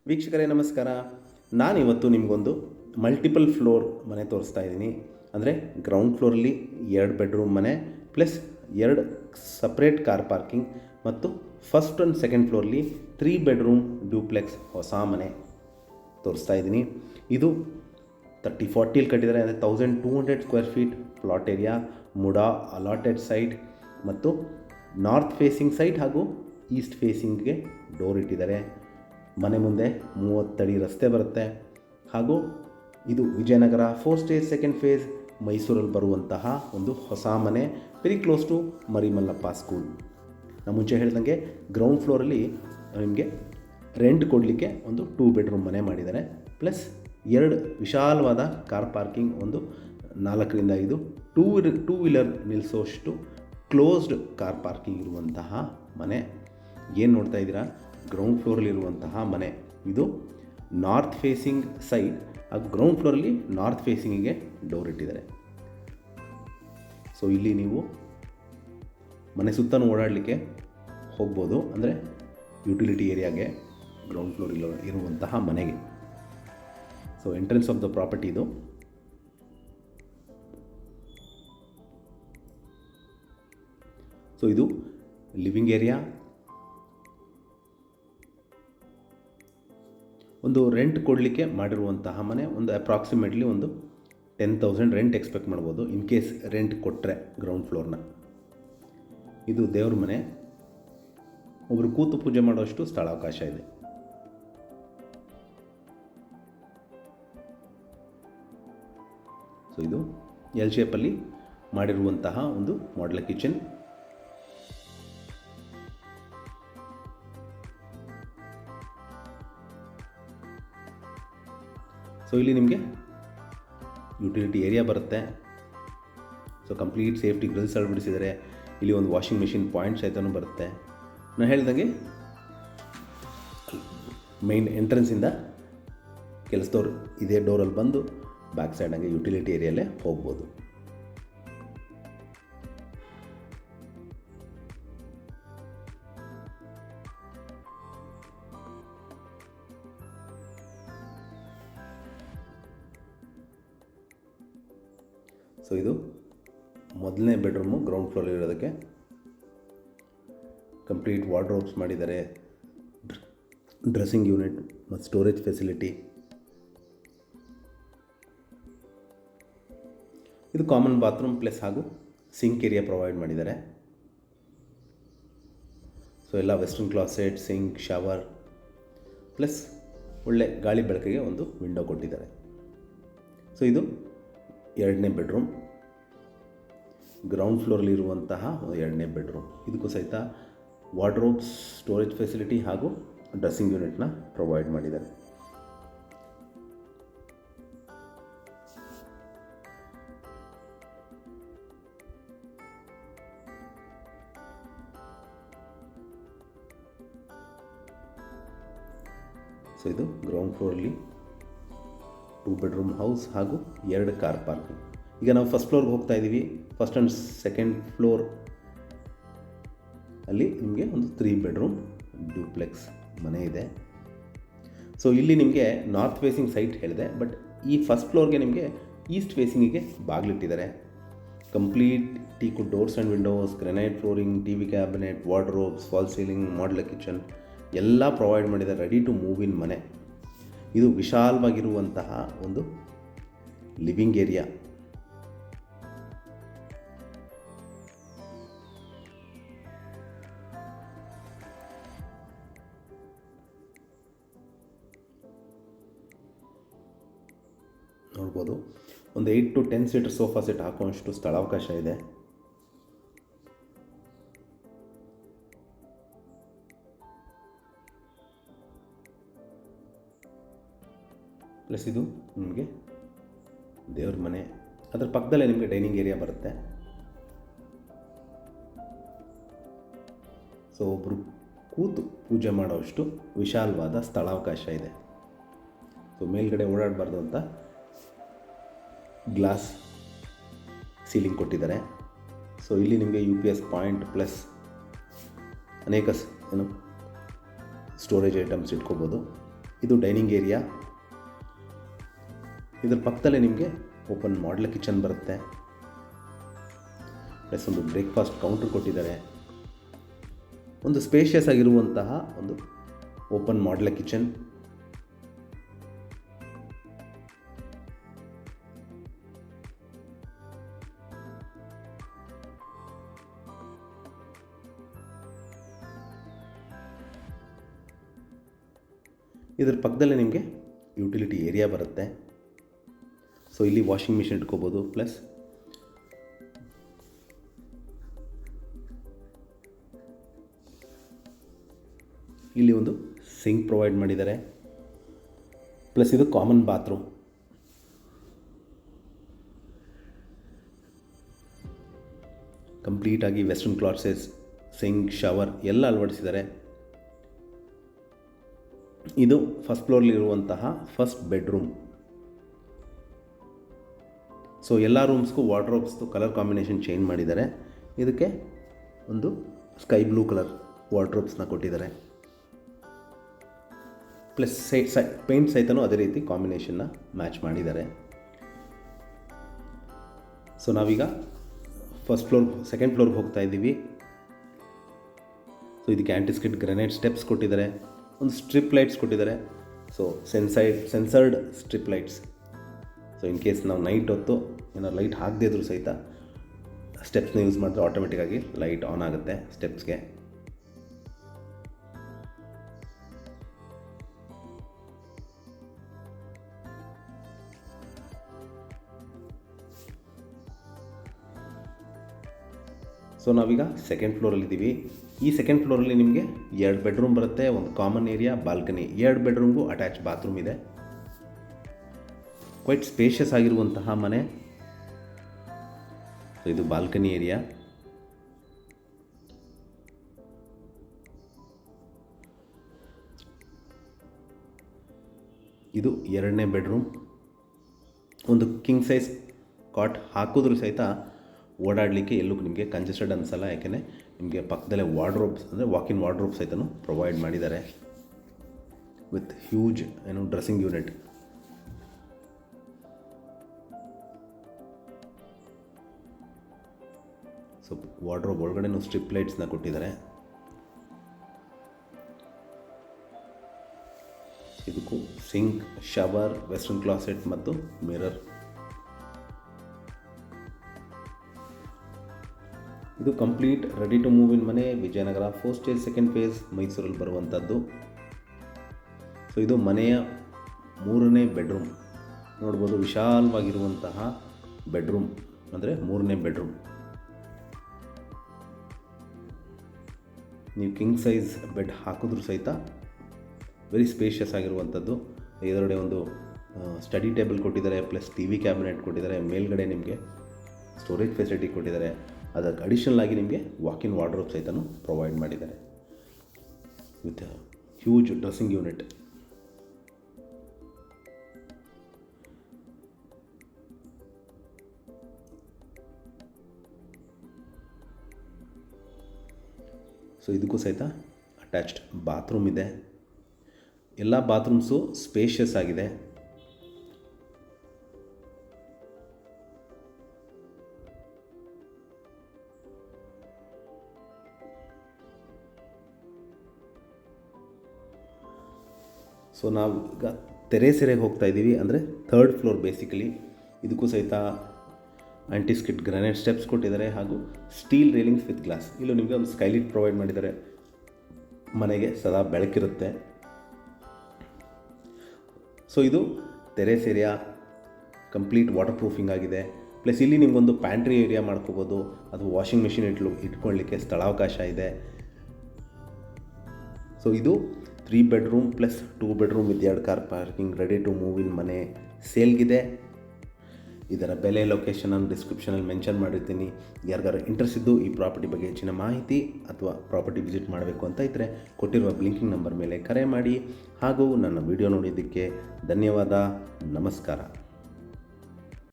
ವೀಕ್ಷಕರೇ ನಮಸ್ಕಾರ. ನಾನಿವತ್ತು ನಿಮಗೊಂದು ಮಲ್ಟಿಪಲ್ ಫ್ಲೋರ್ ಮನೆ ತೋರಿಸ್ತಾ ಇದ್ದೀನಿ. ಅಂದರೆ ಗ್ರೌಂಡ್ ಫ್ಲೋರಲ್ಲಿ 2 ಬೆಡ್ರೂಮ್ ಮನೆ ಪ್ಲಸ್ 2 ಸಪ್ರೇಟ್ ಕಾರ್ ಪಾರ್ಕಿಂಗ್ ಮತ್ತು ಫಸ್ಟ್ ಆ್ಯಂಡ್ ಸೆಕೆಂಡ್ ಫ್ಲೋರ್ಲಿ 3 ಬೆಡ್ರೂಮ್ ಡ್ಯೂಪ್ಲೆಕ್ಸ್ ಹೊಸ ಮನೆ ತೋರಿಸ್ತಾ ಇದ್ದೀನಿ. ಇದು 30-40 ಕಟ್ಟಿದ್ದಾರೆ. ಅಂದರೆ 1200 square feet plot area, MUDA allotted site ಮತ್ತು ನಾರ್ತ್ ಫೇಸಿಂಗ್ ಸೈಟ್ ಹಾಗೂ ಈಸ್ಟ್ ಫೇಸಿಂಗ್ಗೆ ಡೋರ್ ಇಟ್ಟಿದ್ದಾರೆ. ಮನೆ ಮುಂದೆ 30 ಅಡಿ ರಸ್ತೆ ಬರುತ್ತೆ ಹಾಗೂ ಇದು ವಿಜಯನಗರ 4 ಸ್ಟೇಜ್ ಸೆಕೆಂಡ್ ಫೇಸ್ ಮೈಸೂರಲ್ಲಿ ಬರುವಂತಹ ಒಂದು ಹೊಸ ಮನೆ, very close to Marimallappa school. ನಾನು ಮುಂಚೆ ಹೇಳ್ದಂಗೆ ಗ್ರೌಂಡ್ ಫ್ಲೋರಲ್ಲಿ ನಿಮಗೆ ರೆಂಟ್ ಕೊಡಲಿಕ್ಕೆ ಒಂದು 2 ಬೆಡ್ರೂಮ್ ಮನೆ ಮಾಡಿದ್ದಾರೆ. ಪ್ಲಸ್ 2 ವಿಶಾಲವಾದ ಕಾರ್ ಪಾರ್ಕಿಂಗ್, ಒಂದು 4ರಿಂದ 5 ಟೂ ವೀಲರ್ ನಿಲ್ಲಿಸೋಷ್ಟು ಕ್ಲೋಸ್ಡ್ ಕಾರ್ ಪಾರ್ಕಿಂಗ್ ಇರುವಂತಹ ಮನೆ. ಏನು ನೋಡ್ತಾ ಇದ್ದೀರಾ, ಗ್ರೌಂಡ್ ಫ್ಲೋರಲ್ಲಿರುವಂತಹ ಮನೆ. ಇದು ನಾರ್ತ್ ಫೇಸಿಂಗ್ ಸೈಡ್ ಹಾಗೂ ಗ್ರೌಂಡ್ ಫ್ಲೋರಲ್ಲಿ ನಾರ್ತ್ ಫೇಸಿಂಗಿಗೆ ಡೋರ್ ಇಟ್ಟಿದ್ದಾರೆ. ಸೊ ಇಲ್ಲಿ ನೀವು ಮನೆ ಸುತ್ತಲೂ ಓಡಾಡಲಿಕ್ಕೆ ಹೋಗ್ಬೋದು. ಅಂದರೆ ಯುಟಿಲಿಟಿ ಏರಿಯಾಗೆ ಗ್ರೌಂಡ್ ಫ್ಲೋರ್ ಇರುವಂತಹ ಮನೆಗೆ. So entrance of the property ಇದು. ಸೊ ಇದು ಲಿವಿಂಗ್ ಏರಿಯಾ. ಒಂದು ರೆಂಟ್ ಕೊಡಲಿಕ್ಕೆ ಮಾಡಿರುವಂತಹ ಮನೆ. ಒಂದು ಅಪ್ರಾಕ್ಸಿಮೇಟ್ಲಿ ಒಂದು 10,000 ರೆಂಟ್ ಎಕ್ಸ್ಪೆಕ್ಟ್ ಮಾಡ್ಬೋದು ಇನ್ ಕೇಸ್ ರೆಂಟ್ ಕೊಟ್ಟರೆ ಗ್ರೌಂಡ್ ಫ್ಲೋರ್ನ. ಇದು ದೇವ್ರ ಮನೆ. ಒಬ್ಬರು ಕೂತು ಪೂಜೆ ಮಾಡೋಷ್ಟು ಸ್ಥಳಾವಕಾಶ ಇದೆ. ಸೊ ಇದು ಎಲ್ ಶೇಪಲ್ಲಿ ಮಾಡಿರುವಂತಹ ಒಂದು ಮಾಡ್ಯುಲರ್ ಕಿಚನ್. ಸೊ ಇಲ್ಲಿ ನಿಮಗೆ ಯುಟಿಲಿಟಿ ಏರಿಯಾ ಬರುತ್ತೆ. ಸೊ ಕಂಪ್ಲೀಟ್ ಸೇಫ್ಟಿ ಗ್ರಿಲ್ಸ್ ಅಳವಡಿಸಿದ್ದಾರೆ. ಇಲ್ಲಿ ಒಂದು ವಾಷಿಂಗ್ ಮೆಷಿನ್ ಪಾಯಿಂಟ್ ಸಹಿತನೂ ಬರುತ್ತೆ. ನಾನು ಹೇಳ್ದಂಗೆ ಮೈನ್ ಎಂಟ್ರೆನ್ಸಿಂದ ಕೆಲಸದವ್ರು ಇದೇ ಡೋರಲ್ಲಿ ಬಂದು ಬ್ಯಾಕ್ ಸೈಡ್ ಹಂಗೆ ಯುಟಿಲಿಟಿ ಏರಿಯಲ್ಲೇ ಹೋಗ್ಬೋದು. ಸೊ ಇದು ಮೊದಲನೇ ಬೆಡ್ರೂಮು ಗ್ರೌಂಡ್ ಫ್ಲೋರ್ ಇರೋದಕ್ಕೆ. ಕಂಪ್ಲೀಟ್ ವಾರ್ಡ್ರೋಬ್ಸ್ ಮಾಡಿದ್ದಾರೆ, ಡ್ರೆಸ್ಸಿಂಗ್ ಯೂನಿಟ್ ಮತ್ತು ಸ್ಟೋರೇಜ್ ಫೆಸಿಲಿಟಿ. ಇದು ಕಾಮನ್ ಬಾತ್ರೂಮ್ ಪ್ಲಸ್ ಹಾಗೂ ಸಿಂಕ್ ಏರಿಯಾ ಪ್ರೊವೈಡ್ ಮಾಡಿದ್ದಾರೆ. ಸೊ ಎಲ್ಲ western closet, sink, shower plus ಒಳ್ಳೆ ಗಾಳಿ ಬೆಳಕಿಗೆ ಒಂದು ವಿಂಡೋ ಕೊಟ್ಟಿದ್ದಾರೆ. ಸೊ ಇದು 2ನೇ ಬೆಡ್ರೂಮ್, ಗ್ರೌಂಡ್ ಫ್ಲೋರಲ್ಲಿರುವಂತಹ 2ನೇ ಬೆಡ್ರೂಮ್. ಇದಕ್ಕೂ ಸಹಿತ ವಾರ್ಡ್ರೋಬ್ಸ್, ಸ್ಟೋರೇಜ್ ಫೆಸಿಲಿಟಿ ಹಾಗೂ ಡ್ರೆಸ್ಸಿಂಗ್ ಯೂನಿಟ್ನ ಪ್ರೊವೈಡ್ ಮಾಡಿದ್ದಾರೆ. ಸೊ ಇದು ಗ್ರೌಂಡ್ ಫ್ಲೋರಲ್ಲಿ 2 ಬೆಡ್ರೂಮ್ ಹೌಸ್ ಹಾಗೂ 2 ಕಾರ್ ಪಾರ್ಕಿಂಗ್. ಈಗ ನಾವು ಫಸ್ಟ್ ಫ್ಲೋರ್ಗೆ ಹೋಗ್ತಾ ಇದ್ದೀವಿ. ಫಸ್ಟ್ ಆ್ಯಂಡ್ ಸೆಕೆಂಡ್ ಫ್ಲೋರ್ ಅಲ್ಲಿ ನಿಮಗೆ ಒಂದು 3 ಬೆಡ್ರೂಮ್ ಡ್ಯೂಪ್ಲೆಕ್ಸ್ ಮನೆ ಇದೆ. ಸೊ ಇಲ್ಲಿ ನಿಮಗೆ ನಾರ್ತ್ ಫೇಸಿಂಗ್ ಸೈಟ್ ಹೇಳಿದೆ, ಬಟ್ ಈ ಫಸ್ಟ್ ಫ್ಲೋರ್ಗೆ ನಿಮಗೆ ಈಸ್ಟ್ ಫೇಸಿಂಗಿಗೆ ಬಾಗಿಲಿಟ್ಟಿದ್ದಾರೆ. Complete teakwood doors and windows, granite flooring, TV cabinet, wardrobes, fall ceiling, modular kitchen ಎಲ್ಲ ಪ್ರೊವೈಡ್ ಮಾಡಿದ್ದಾರೆ. ರೆಡಿ ಟು ಮೂವ್ ಇನ್ ಮನೆ. ಇದು ವಿಶಾಲವಾಗಿರುವಂತಹ ಒಂದು ಲಿವಿಂಗ್ ಏರಿಯಾ. ನೋಡ್ಬೋದು, ಒಂದು 8 to 10 ಸೀಟರ್ ಸೋಫಾ ಸೆಟ್ ಹಾಕುವಷ್ಟು ಸ್ಥಳಾವಕಾಶ ಇದೆ. ಪ್ಲಸ್ ಇದು ನಿಮಗೆ ದೇವ್ರ ಮನೆ. ಅದರ ಪಕ್ಕದಲ್ಲೇ ನಿಮಗೆ ಡೈನಿಂಗ್ ಏರಿಯಾ ಬರುತ್ತೆ. ಸೊ ಒಬ್ಬರು ಕೂತು ಪೂಜೆ ಮಾಡೋಷ್ಟು ವಿಶಾಲವಾದ ಸ್ಥಳಾವಕಾಶ ಇದೆ. ಸೊ ಮೇಲ್ಗಡೆ ಓಡಾಡಬಾರ್ದು ಅಂತ ಗ್ಲಾಸ್ ಸೀಲಿಂಗ್ ಕೊಟ್ಟಿದ್ದಾರೆ. ಸೊ ಇಲ್ಲಿ ನಿಮಗೆ UPS ಪಾಯಿಂಟ್ ಪ್ಲಸ್ ಅನೇಕ ಸ್ಟೋರೇಜ್ ಐಟಮ್ಸ್ ಇಟ್ಕೋಬೋದು. ಇದು ಡೈನಿಂಗ್ ಏರಿಯಾ. ಇದರ ಪಕ್ಕದಲ್ಲೇ ನಿಮಗೆ ಓಪನ್ ಮಾಡ್ಯುಲರ್ ಕಿಚನ್ ಬರುತ್ತೆ, ಪ್ಲಸ್ ಒಂದು ಬ್ರೇಕ್ಫಾಸ್ಟ್ ಕೌಂಟರ್ ಕೊಟ್ಟಿದ್ದಾರೆ. ಒಂದು ಸ್ಪೇಷಿಯಸ್ ಆಗಿರುವಂತಹ ಒಂದು ಓಪನ್ ಮಾಡ್ಯುಲರ್ ಕಿಚನ್. ಇದರ ಪಕ್ಕದಲ್ಲೇ ನಿಮಗೆ ಯುಟಿಲಿಟಿ ಏರಿಯಾ ಬರುತ್ತೆ. ಸೊ ಇಲ್ಲಿ ವಾಷಿಂಗ್ ಮಿಷಿನ್ ಇಟ್ಕೋಬೋದು, ಪ್ಲಸ್ ಇಲ್ಲಿ ಒಂದು ಸಿಂಕ್ ಪ್ರೊವೈಡ್ ಮಾಡಿದ್ದಾರೆ, ಪ್ಲಸ್ ಇದು ಕಾಮನ್ ಬಾತ್ರೂಮ್. ಕಂಪ್ಲೀಟಾಗಿ ವೆಸ್ಟರ್ನ್ ಕ್ಲಾಸಸ್, ಸಿಂಕ್, ಶವರ್ ಎಲ್ಲ ಅಳವಡಿಸಿದ್ದಾರೆ. ಇದು ಫಸ್ಟ್ ಫ್ಲೋರ್ಲಿರುವಂತಹ ಫಸ್ಟ್ ಬೆಡ್ರೂಮ್. ಸೊ ಎಲ್ಲ ರೂಮ್ಸ್ಗೂ ವಾರ್ಡ್ರೋಬ್ಸ್ದು ಕಲರ್ ಕಾಂಬಿನೇಷನ್ ಚೇಂಜ್ ಮಾಡಿದ್ದಾರೆ. ಇದಕ್ಕೆ ಒಂದು ಸ್ಕೈ ಬ್ಲೂ ಕಲರ್ ವಾರ್ಡ್ರೋಬ್ಸ್ನ ಕೊಟ್ಟಿದ್ದಾರೆ, ಪ್ಲಸ್ ಪೇಂಟ್ ಸಹಿತನೂ ಅದೇ ರೀತಿ ಕಾಂಬಿನೇಷನ್ನ ಮ್ಯಾಚ್ ಮಾಡಿದ್ದಾರೆ. ಸೊ ನಾವೀಗ ಸೆಕೆಂಡ್ ಫ್ಲೋರ್ಗೆ ಹೋಗ್ತಾ ಇದ್ದೀವಿ. ಸೊ ಇದಕ್ಕೆ ಆ್ಯಂಟಿಸ್ಕಿಡ್ ಗ್ರೆನೈಟ್ ಸ್ಟೆಪ್ಸ್ ಕೊಟ್ಟಿದ್ದಾರೆ, ಒಂದು ಸ್ಟ್ರಿಪ್ ಲೈಟ್ಸ್ ಕೊಟ್ಟಿದ್ದಾರೆ. So sensored strip lights. So in case ನಾವು ನೈಟ್ ಹೊತ್ತು ಏನಾದ್ರು ಲೈಟ್ ಹಾಕದೇ ಇದ್ರೂ ಸಹಿತ ಸ್ಟೆಪ್ಸ್ನ ಯೂಸ್ ಮಾಡಿದ್ರೆ ಆಟೋಮೆಟಿಕ್ಕಾಗಿ ಲೈಟ್ ಆನ್ ಆಗುತ್ತೆ ಸ್ಟೆಪ್ಸ್ಗೆ. ಸೊ ನಾವೀಗ ಸೆಕೆಂಡ್ ಫ್ಲೋರಲ್ಲಿದ್ದೀವಿ. ಈ ಸೆಕೆಂಡ್ ಫ್ಲೋರಲ್ಲಿ ನಿಮಗೆ 2 ಬೆಡ್ರೂಮ್ ಬರುತ್ತೆ, ಒಂದು ಕಾಮನ್ ಏರಿಯಾ, ಬಾಲ್ಕನಿ. 2 ಬೆಡ್ರೂಮ್ಗೂ ಅಟ್ಯಾಚ್ ಬಾತ್ರೂಮ್ ಇದೆ. ಕ್ವೈಟ್ ಸ್ಪೇಷಿಯಸ್ ಆಗಿರುವಂತಹ ಮನೆ. ಸೊ ಇದು ಬಾಲ್ಕನಿ ಏರಿಯಾ. ಇದು 2ನೇ ಬೆಡ್ರೂಮ್. ಒಂದು ಕಿಂಗ್ ಸೈಜ್ ಕಾಟ್ ಹಾಕಿದ್ರೂ ಸಹಿತ ಓಡಾಡಲಿಕ್ಕೆ ಎಲ್ಲೂ ನಿಮಗೆ ಕಂಜೆಸ್ಟೆಡ್ ಅನಿಸಲ್ಲ, ಯಾಕೆಂದರೆ ನಿಮಗೆ ಪಕ್ಕದಲ್ಲೇ ವಾರ್ಡ್ರೋಬ್ಸ್ ಅಂದರೆ ವಾಕಿನ್ ವಾರ್ಡ್ರೋಬ್ಸ್ ಸಹಿತನೂ ಪ್ರೊವೈಡ್ ಮಾಡಿದ್ದಾರೆ with huge dressing unit. So wardrobe ಒಳಗಡೆನೂ ಸ್ಟ್ರಿಪ್ ಲೈಟ್ಸ್ನ ಕೊಟ್ಟಿದ್ದಾರೆ. ಇದಕ್ಕೂ ಸಿಂಕ್, ಶವರ್, ವೆಸ್ಟರ್ನ್ ಕ್ಲಾಸೆಟ್ ಮತ್ತು ಮಿರರ್. ಇದು complete ready to move in ಮನೆ, ವಿಜಯನಗರ, 4 ಸ್ಟೇಜ್ 2nd ಫೇಸ್, ಮೈಸೂರಲ್ಲಿ ಬರುವಂಥದ್ದು. ಸೊ ಇದು ಮನೆಯ 3ನೇ ಬೆಡ್ರೂಮ್. ನೋಡ್ಬೋದು, ವಿಶಾಲವಾಗಿರುವಂತಹ ಬೆಡ್ರೂಮ್ ಅಂದರೆ 3ನೇ ಬೆಡ್ರೂಮ್. ನೀವು ಕಿಂಗ್ ಸೈಜ್ ಬೆಡ್ ಹಾಕಿದ್ರೂ ಸಹಿತ ವೆರಿ ಸ್ಪೇಷಿಯಸ್ ಆಗಿರುವಂಥದ್ದು. ಇದರೊಳಗೆ ಒಂದು ಸ್ಟಡಿ ಟೇಬಲ್ ಕೊಟ್ಟಿದ್ದಾರೆ, ಪ್ಲಸ್ TV ಕ್ಯಾಬಿನೆಟ್ ಕೊಟ್ಟಿದ್ದಾರೆ. ಮೇಲ್ಗಡೆ ನಿಮಗೆ ಸ್ಟೋರೇಜ್ ಫೆಸಿಲಿಟಿ ಕೊಟ್ಟಿದ್ದಾರೆ. ಅದಕ್ಕೆ ಅಡಿಷನಲ್ ಆಗಿ ನಿಮಗೆ ವಾಕಿನ್ ವಾರ್ಡ್ರೋಬ್ ಸಹಿತನೂ ಪ್ರೊವೈಡ್ ಮಾಡಿದ್ದಾರೆ with huge dressing unit. So ಇದಕ್ಕೂ ಸಹಿತ ಅಟ್ಯಾಚ್ಡ್ ಬಾತ್ರೂಮ್ ಇದೆ. ಎಲ್ಲ ಬಾತ್ರೂಮ್ಸು ಸ್ಪೇಷಿಯಸ್ ಆಗಿದೆ. ಸೊ ನಾವು ಈಗ ತೆರೆಸೆರೆಗೆ ಹೋಗ್ತಾ ಇದ್ದೀವಿ, ಅಂದರೆ 3rd ಫ್ಲೋರ್ ಬೇಸಿಕಲಿ. ಇದಕ್ಕೂ ಸಹಿತ ಆ್ಯಂಟಿಸ್ಕಿಡ್ ಗ್ರಾನೈಟ್ ಸ್ಟೆಪ್ಸ್ ಕೊಟ್ಟಿದ್ದಾರೆ ಹಾಗೂ ಸ್ಟೀಲ್ ರೇಲಿಂಗ್ಸ್ ವಿತ್ ಗ್ಲಾಸ್. ಇಲ್ಲೂ ನಿಮಗೆ ಒಂದು ಸ್ಕೈಲೈಟ್ ಪ್ರೊವೈಡ್ ಮಾಡಿದ್ದಾರೆ, ಮನೆಗೆ ಸದಾ ಬೆಳಕಿರುತ್ತೆ. ಸೊ ಇದು terrace area complete water proofing ಆಗಿದೆ. ಪ್ಲಸ್ ಇಲ್ಲಿ ನಿಮಗೊಂದು ಪ್ಯಾಂಟ್ರಿ ಏರಿಯಾ ಮಾಡ್ಕೋಬೋದು, ಅಥವಾ ವಾಷಿಂಗ್ ಮಿಷಿನ್ ಇಟ್ಕೊಳ್ಳಿಕ್ಕೆ ಸ್ಥಳಾವಕಾಶ ಇದೆ. ಸೊ ಇದು 3 bedroom plus 2 bedroom with 2 car parking ready to move in ಮನೆ ಸೇಲ್ಗಿದೆ. ಇದರ ಬೆಲೆ ಲೊಕೇಶನನ್ನು ಡಿಸ್ಕ್ರಿಪ್ಷನಲ್ಲಿ ಮೆನ್ಷನ್ ಮಾಡಿರ್ತೀನಿ. ಯಾರಿಗಾರು ಇಂಟ್ರೆಸ್ಟ್ ಇದ್ದು ಈ ಪ್ರಾಪರ್ಟಿ ಬಗ್ಗೆ ಹೆಚ್ಚಿನ ಮಾಹಿತಿ ಅಥವಾ ಪ್ರಾಪರ್ಟಿ ವಿಸಿಟ್ ಮಾಡಬೇಕು ಅಂತ ಇದ್ದರೆ ಕೊಟ್ಟಿರುವ ಬ್ಲಿಂಕಿಂಗ್ ನಂಬರ್ ಮೇಲೆ ಕರೆ ಮಾಡಿ. ಹಾಗೂ ನನ್ನ ವಿಡಿಯೋ ನೋಡಿದ್ದಕ್ಕೆ ಧನ್ಯವಾದ. ನಮಸ್ಕಾರ.